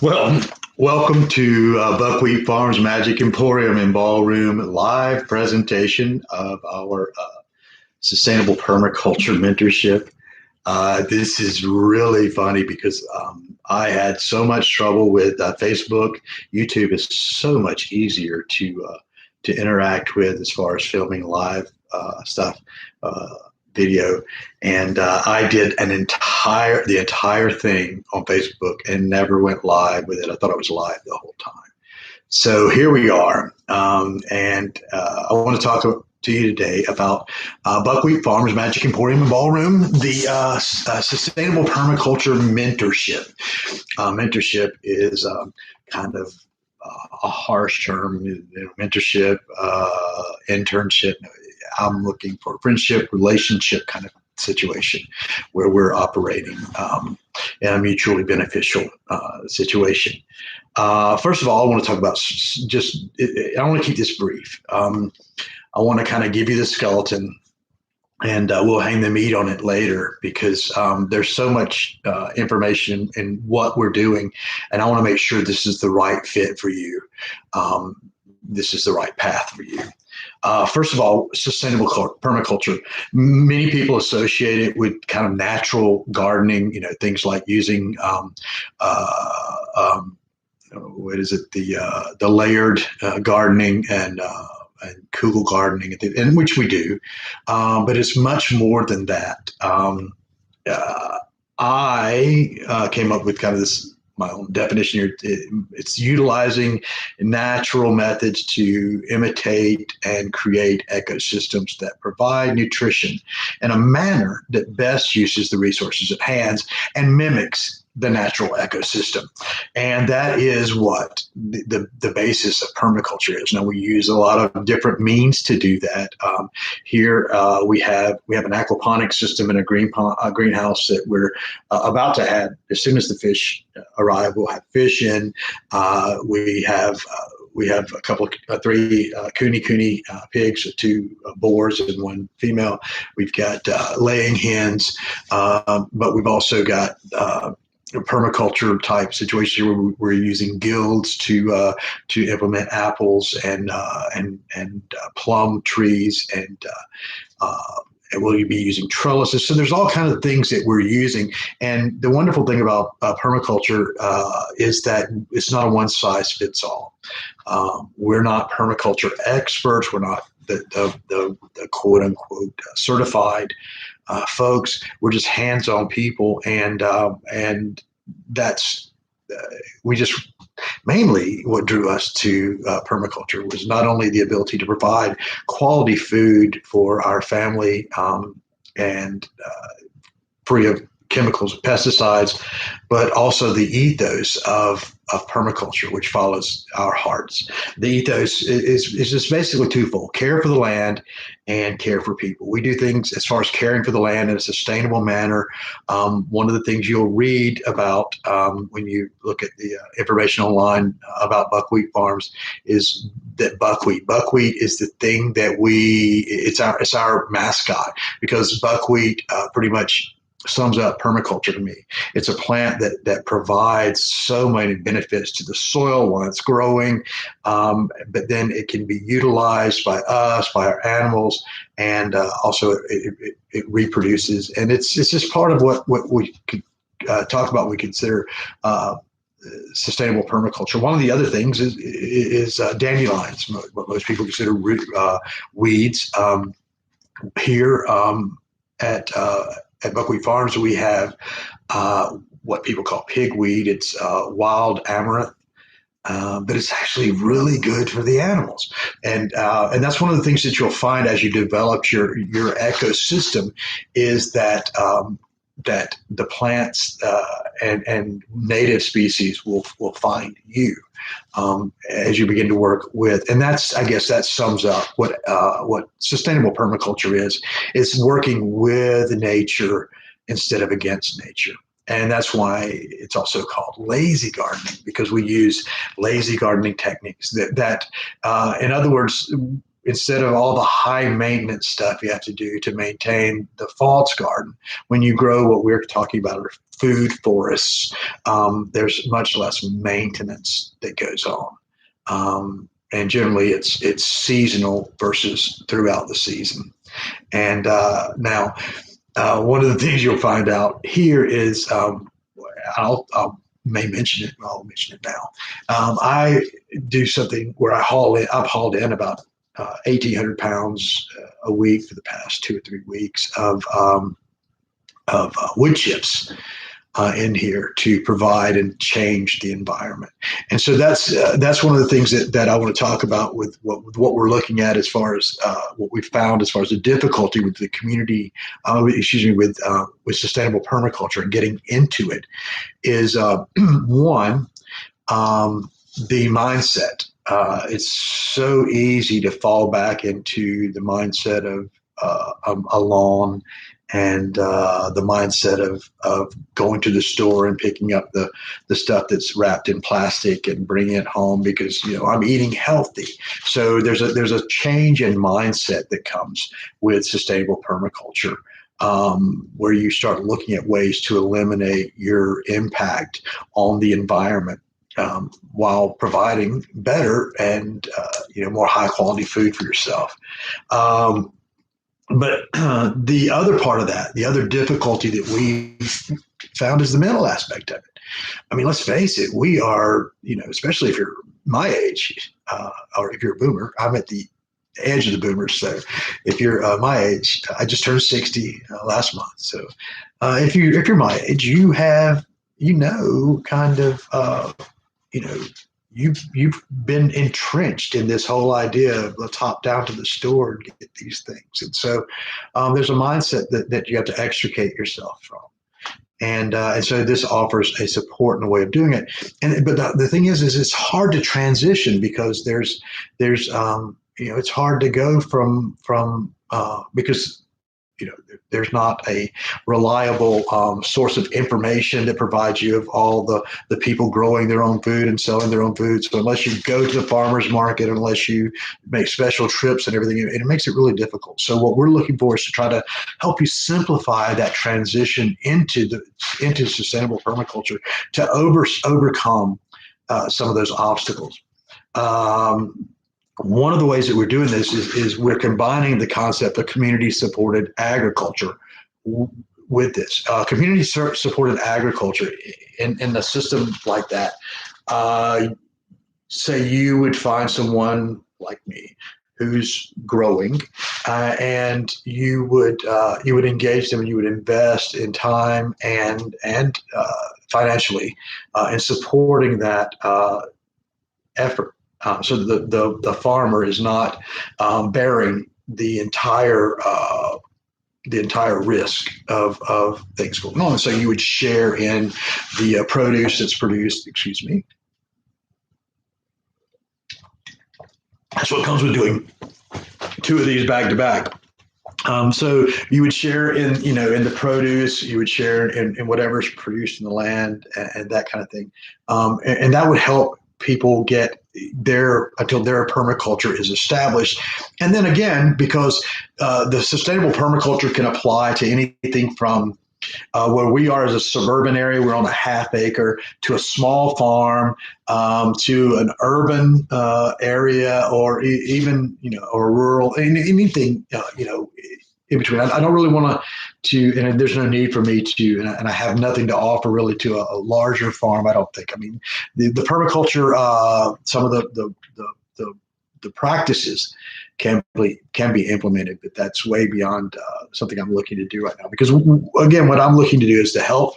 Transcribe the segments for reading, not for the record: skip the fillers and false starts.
Well, welcome to Buckwheat Farms Magic Emporium and Ballroom live presentation of our sustainable permaculture mentorship. This is really funny because I had so much trouble with Facebook. YouTube is so much easier to interact with as far as filming live stuff. Video, and I did the entire thing on Facebook and never went live with it. I thought I was live the whole time. So here we are, and I want to talk to you today about Buckwheat Farms Magic Emporium and Ballroom, the sustainable permaculture mentorship. Mentorship is kind of a harsh term. Mentorship, internship. I'm looking for a friendship, relationship kind of situation where we're operating in a mutually beneficial situation. First of all, I want to talk about I want to keep this brief. I want to kind of give you the skeleton, and we'll hang the meat on it later because there's so much information in what we're doing, and I want to make sure this is the right fit for you. This is the right path for you. First of all, sustainable permaculture. Many people associate it with kind of natural gardening, things like using what is it, the layered gardening and Kugel gardening, and which we do, but it's much more than that. I came up with kind of this my own definition here. It's utilizing natural methods to imitate and create ecosystems that provide nutrition in a manner that best uses the resources at hand and mimics the natural ecosystem. And that is what the basis of permaculture is. Now, we use a lot of different means to do that. Here we have an aquaponics system in a greenhouse that we're about to add. As soon as the fish arrive, we'll have fish in. We have a couple of three kuni pigs, two boars and one female. We've got laying hens, but we've also got permaculture type situation where we're using guilds to implement apples and plum trees, and we'll be using trellises. So there's all kinds of things that we're using. And the wonderful thing about permaculture is that it's not a one size fits all. We're not permaculture experts. We're not the quote unquote certified folks. We're just hands-on people, and that's we just mainly what drew us to permaculture was not only the ability to provide quality food for our family and free of chemicals and pesticides, but also the ethos of permaculture, which follows our hearts. The ethos is just basically twofold: care for the land and care for people. We do things as far as caring for the land in a sustainable manner. One of the things you'll read about when you look at the information online about Buckwheat Farms is that buckwheat is the thing that it's our mascot, because buckwheat pretty much sums up permaculture to me. It's a plant that provides so many benefits to the soil while it's growing, but then it can be utilized by us, by our animals, and also it reproduces. And it's just part of what we could talk about. We consider sustainable permaculture. One of the other things is dandelions, what most people consider weeds. Here at Buckwheat Farms, we have what people call pigweed. It's wild amaranth, but it's actually really good for the animals. And that's one of the things that you'll find as you develop your ecosystem is that that the plants and native species will find you as you begin to work with. And I guess that sums up what sustainable permaculture is. It's working with nature instead of against nature. And that's why it's also called lazy gardening, because we use lazy gardening techniques that in other words, instead of all the high maintenance stuff you have to do to maintain the false garden, when you grow what we're talking about are food forests, there's much less maintenance that goes on. And generally it's seasonal versus throughout the season. And now, one of the things you'll find out here is, I'll may mention it. I'll mention it now. I do something where I've hauled in about 1,800 pounds a week for the past 2 or 3 weeks of wood chips in here to provide and change the environment. And so that's one of the things that I want to talk about with what we're looking at as far as what we found as far as the difficulty with the community, with sustainable permaculture and getting into it is one, the mindset. It's so easy to fall back into the mindset of a lawn and the mindset of going to the store and picking up the stuff that's wrapped in plastic and bringing it home because I'm eating healthy. So there's a change in mindset that comes with sustainable permaculture, where you start looking at ways to eliminate your impact on the environment, while providing better and more high quality food for yourself. But the other part of that, the other difficulty that we found is the mental aspect of it. I mean, let's face it, we are, especially if you're my age, or if you're a boomer, I'm at the edge of the boomers. So if you're my age, I just turned 60 last month. So if you're my age, you have, kind of, you've been entrenched in this whole idea of let's hop down to the store and get these things. And so there's a mindset that you have to extricate yourself from. And so this offers a support and a way of doing it. But the thing is it's hard to transition because there's it's hard to go from because there's not a reliable source of information that provides you of all the people growing their own food and selling their own food. So unless you go to the farmer's market, unless you make special trips and everything, it makes it really difficult. So what we're looking for is to try to help you simplify that transition into sustainable permaculture to overcome some of those obstacles. One of the ways that we're doing this is we're combining the concept of community-supported agriculture with this. Community-supported agriculture in a system like that, say you would find someone like me who's growing, and you would engage them and you would invest in time and financially in supporting that effort. So the farmer is not bearing the entire risk of things going on. So you would share in the produce that's produced. Excuse me. That's what comes with doing two of these back to back. So you would share in the produce, you would share in whatever's produced in the land and that kind of thing, and that would help people get there until their permaculture is established. And then again, because the sustainable permaculture can apply to anything from where we are as a suburban area, we're on a half acre, to a small farm, to an urban area, or even or rural, anything in between. I don't really want to, and there's no need for me to, and I have nothing to offer really to a larger farm. I don't think. I mean, the permaculture, some of the practices can be implemented, but that's way beyond something I'm looking to do right now. Because again, what I'm looking to do is to help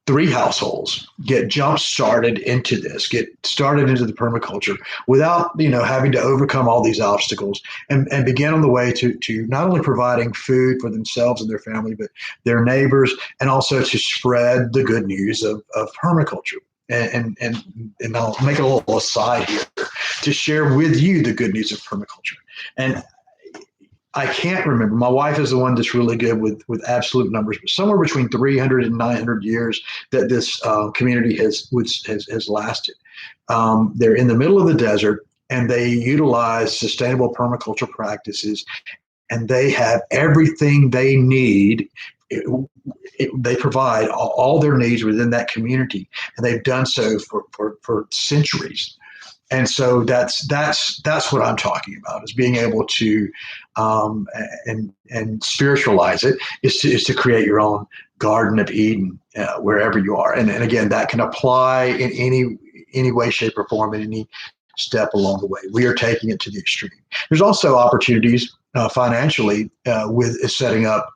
3 households get jump started into this, get started into the permaculture without having to overcome all these obstacles, and begin on the way to not only providing food for themselves and their family, but their neighbors, and also to spread the good news of permaculture. And I'll make a little aside here to share with you the good news of permaculture. And I can't remember. My wife is the one that's really good with absolute numbers, but somewhere between 300 and 900 years that this community has lasted. They're in the middle of the desert. and they utilize sustainable permaculture practices, and they have everything they need. They provide all their needs within that community, and they've done so for centuries. And so that's what I'm talking about, is being able to and spiritualize it, is to create your own Garden of Eden wherever you are. And again, that can apply in any way, shape, or form, in any step along the way. We are taking it to the extreme. There's also opportunities financially with setting up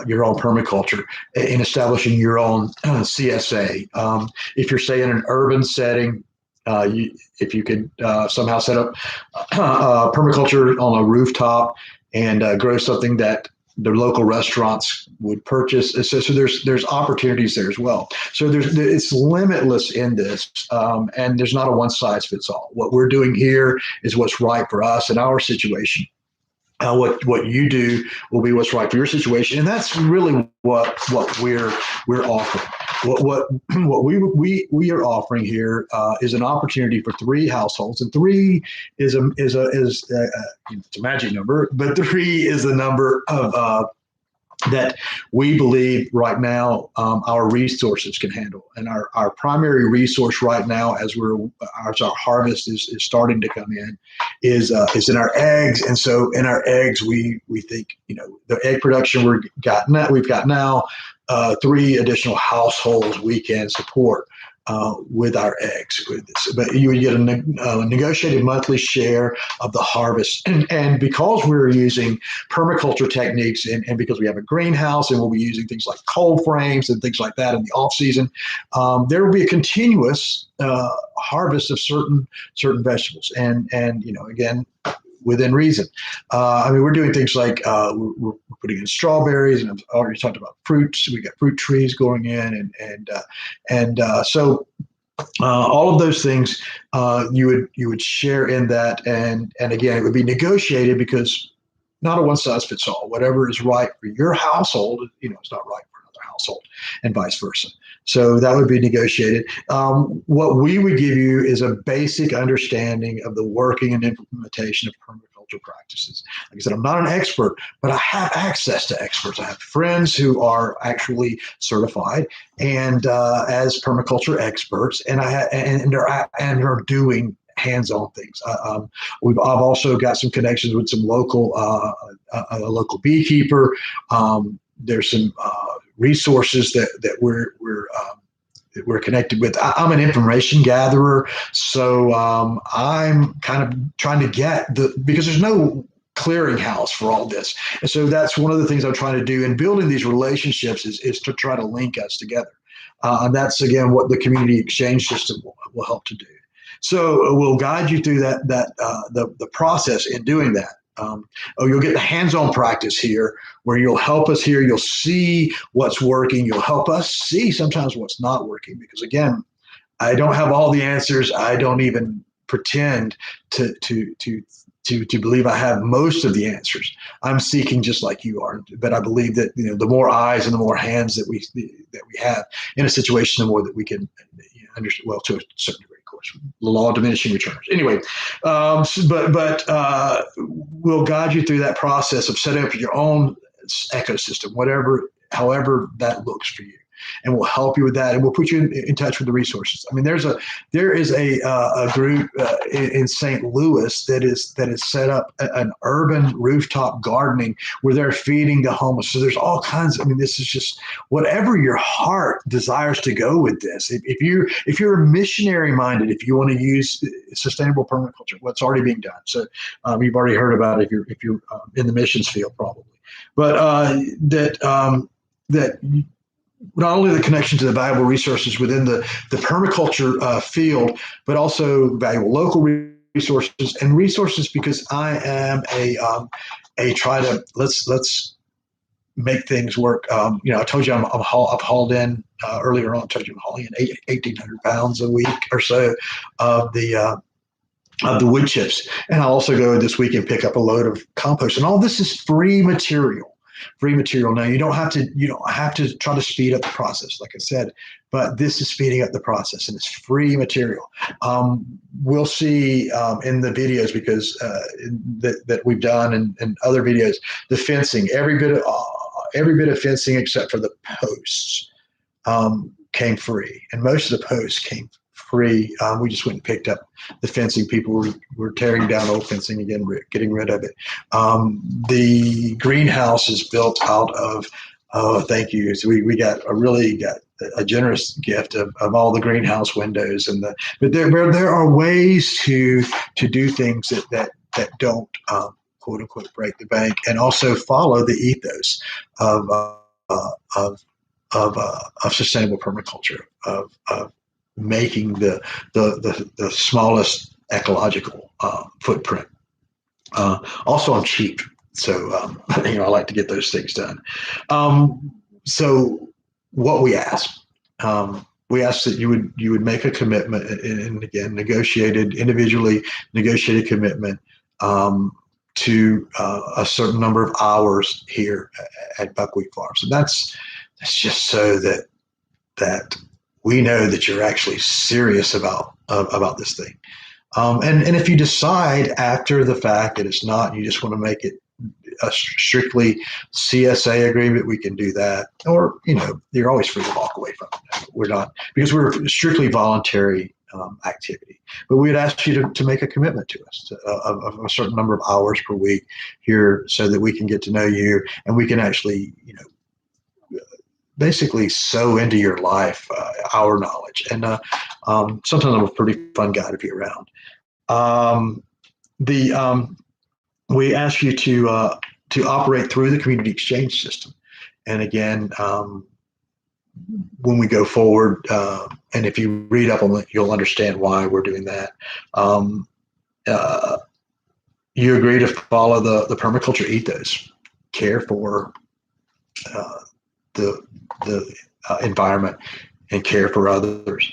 your own permaculture, in establishing your own CSA. If you're, say, in an urban setting, if you could somehow set up permaculture on a rooftop and grow something that the local restaurants would purchase. So there's opportunities there as well. So it's limitless in this, and there's not a one size fits all. What we're doing here is what's right for us in our situation. What you do will be what's right for your situation, and that's really what we're offering. What we are offering here is an opportunity for 3 households, and 3 is it's a magic number, but 3 is the number of that we believe right now our resources can handle. And our primary resource right now, as our harvest is starting to come in, is in our eggs. And so in our eggs, we think, the egg production we've got now, 3 additional households we can support with our eggs. But you would get a negotiated monthly share of the harvest. And because we're using permaculture techniques, and because we have a greenhouse, and we'll be using things like cold frames and things like that in the off season, there will be a continuous harvest of certain vegetables. And again, within reason. We're doing things like we're putting in strawberries, and I've already talked about fruits. We got fruit trees going in, and so all of those things you would share in that, and again, it would be negotiated, because not a one size fits all. Whatever is right for your household, it's not right for another household, and vice versa. So that would be negotiated. What we would give you is a basic understanding of the working and implementation of permaculture practices. Like I said, I'm not an expert, but I have access to experts. I have friends who are actually certified and as permaculture experts, and are doing hands-on things. I've also got some connections with some local a local beekeeper. There's some resources that we're connected with. I'm an information gatherer, so I'm kind of trying to get because there's no clearinghouse for all this, and so that's one of the things I'm trying to do in building these relationships is to try to link us together, and that's again what the community exchange system will help to do. So we'll guide you through the process in doing that. You'll get the hands-on practice here, where you'll help us here. You'll see what's working. You'll help us see sometimes what's not working, because again, I don't have all the answers. I don't even pretend to believe I have most of the answers. I'm seeking just like you are, but I believe that the more eyes and the more hands that we have in a situation, the more that we can understand. Well, to a certain degree. Course, the law of diminishing returns. Anyway, but we'll guide you through that process of setting up your own ecosystem, however that looks for you, and we'll help you with that, and we'll put you in touch with the resources. There is a group in St. Louis that is set up an urban rooftop gardening where they're feeding the homeless. So there's all kinds. This is just whatever your heart desires to go with this. If you're missionary minded, if you want to use sustainable permaculture, what's already being done. So you've already heard about it if you're in the missions field, probably, but that not only the connection to the valuable resources within the permaculture field, but also valuable local resources and resources, because I am let's make things work. I told you I've hauled in earlier on. I told you I'm hauling in 1,800 pounds a week or so of the wood chips, and I'll also go this week and pick up a load of compost. And all this is free material. free material. Now you don't have to try to speed up the process, like I said, but this is speeding up the process, and it's free material. We'll see in the videos, because that we've done, and other videos, the fencing, every bit of fencing except for the posts came free, and most of the posts came free. We just went and picked up the fencing. People were tearing down old fencing again, getting rid of it. The greenhouse is built out of, oh, thank you. So we got a generous gift of all the greenhouse windows, but there are ways to do things that don't quote unquote break the bank, and also follow the ethos of sustainable permaculture, of making the smallest ecological footprint. Also, I'm cheap, so I like to get those things done. So, what we ask that you would make a commitment, and again, individually negotiated commitment to a certain number of hours here at Buckwheat Farms, and that's just so that we know that you're actually serious about this thing. And if you decide after the fact that it's not, you just want to make it a strictly CSA agreement, we can do that. Or, you're always free to walk away from it. We're not, because we're strictly voluntary activity. But we'd ask you to make a commitment to us of a certain number of hours per week here, so that we can get to know you, and we can actually, basically sow into your life our knowledge. And sometimes I'm a pretty fun guy to be around. We ask you to operate through the community exchange system. And again, when we go forward, and if you read up on it, you'll understand why we're doing that. You agree to follow the permaculture ethos, care for the environment, and care for others.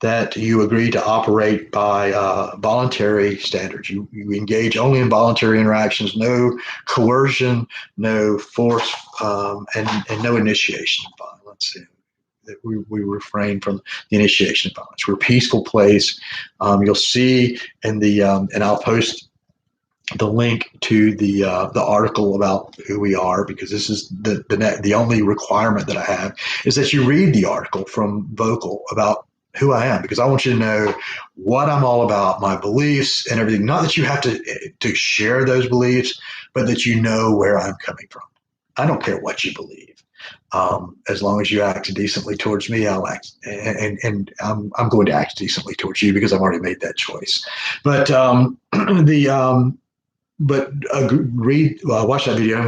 That you agree to operate by voluntary standards. You engage only in voluntary interactions, no coercion, no force, and no initiation of violence. That we refrain from the initiation of violence. We're a peaceful place. You'll see in and I'll post the link to the article about who we are, because this is the only requirement that I have, is that you read the article from Vocal about who I am, because I want you to know what I'm all about, my beliefs and everything. Not that you have to share those beliefs, but that you know where I'm coming from. I don't care what you believe. As long as you act decently towards me, I'll act, and I'm going to act decently towards you, because I've already made that choice. But read, watch that video.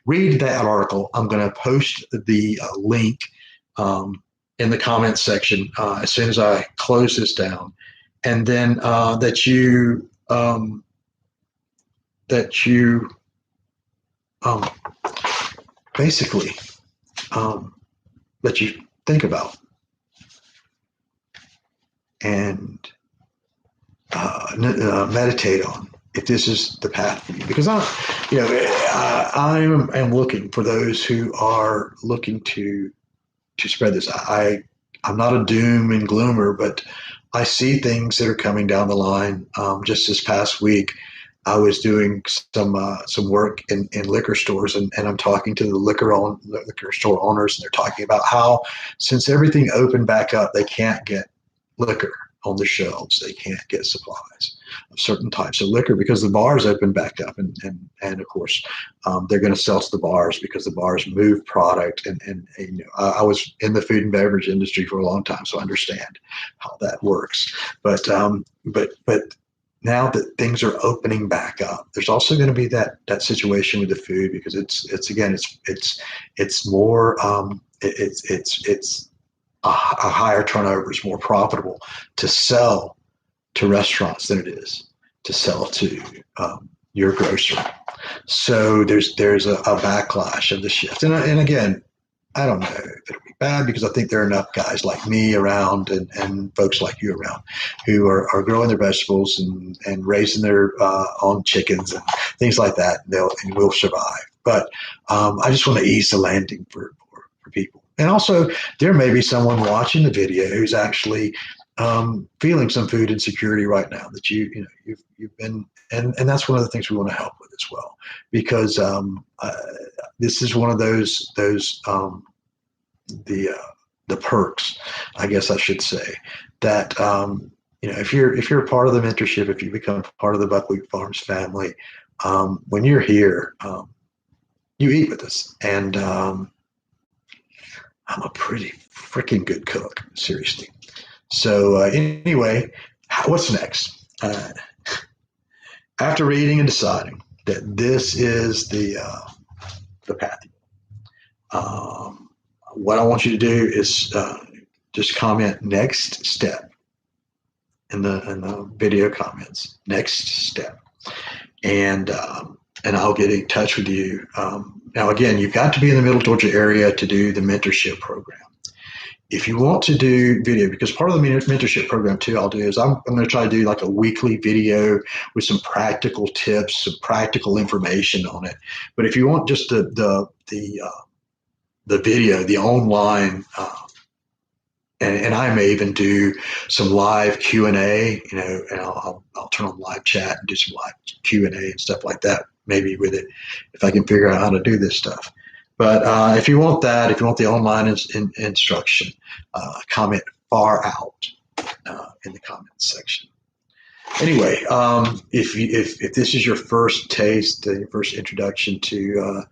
Read that article. I'm gonna post the link in the comments section as soon as I close this down, and then that you basically that you think about and meditate on if this is the path for you. Because I am looking for those who are looking to spread this. I'm not a doom and gloomer, but I see things that are coming down the line. Just this past week, I was doing some work in liquor stores, and I'm talking to the liquor store owners, and they're talking about how, since everything opened back up, they can't get liquor on the shelves. They can't get supplies of certain types of liquor because the bars opened back up, and of course they're going to sell to the bars because the bars move product, and I was in the food and beverage industry for a long time, so I understand how that works. But now that things are opening back up, there's also going to be that situation with the food, because it's more it's a higher turnover. It's more profitable to sell to restaurants than it is to sell to your grocery. So there's a backlash of the shift, and again, I don't know if it'll be bad because I think there are enough guys like me around and folks like you around who are growing their vegetables and raising their own chickens and things like that. And we'll survive. But I just want to ease the landing for people. And also, there may be someone watching the video who's actually feeling some food insecurity right now that you've been, and that's one of the things we want to help with as well, because this is one of those the the perks, I guess I should say, that if you're a part of the mentorship, if you become part of the Buckwheat Farms family, when you're here, you eat with us, and I'm a pretty freaking good cook, seriously. So anyway, what's next? After reading and deciding that this is the path, what I want you to do is just comment next step in the video comments. Next step, and I'll get in touch with you. Now, again, you've got to be in the Middle Georgia area to do the mentorship program. If you want to do video, because part of the mentorship program too, I'll do is I'm going to try to do like a weekly video with some practical tips, some practical information on it. But if you want just the video, the online, and I may even do some live Q&A, and I'll turn on live chat and do some live Q&A and stuff like that, maybe with it, if I can figure out how to do this stuff. But if you want that, if you want the online instruction, comment far out in the comments section. Anyway, if this is your first taste, your first introduction to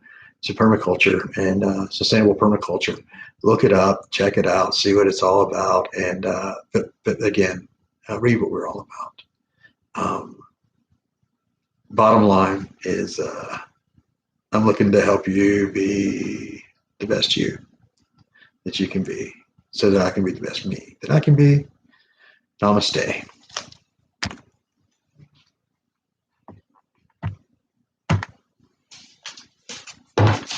permaculture and sustainable permaculture, look it up, check it out, see what it's all about, and but again, read what we're all about. Bottom line is, I'm looking to help you be the best you that you can be, so that I can be the best me that I can be. Namaste.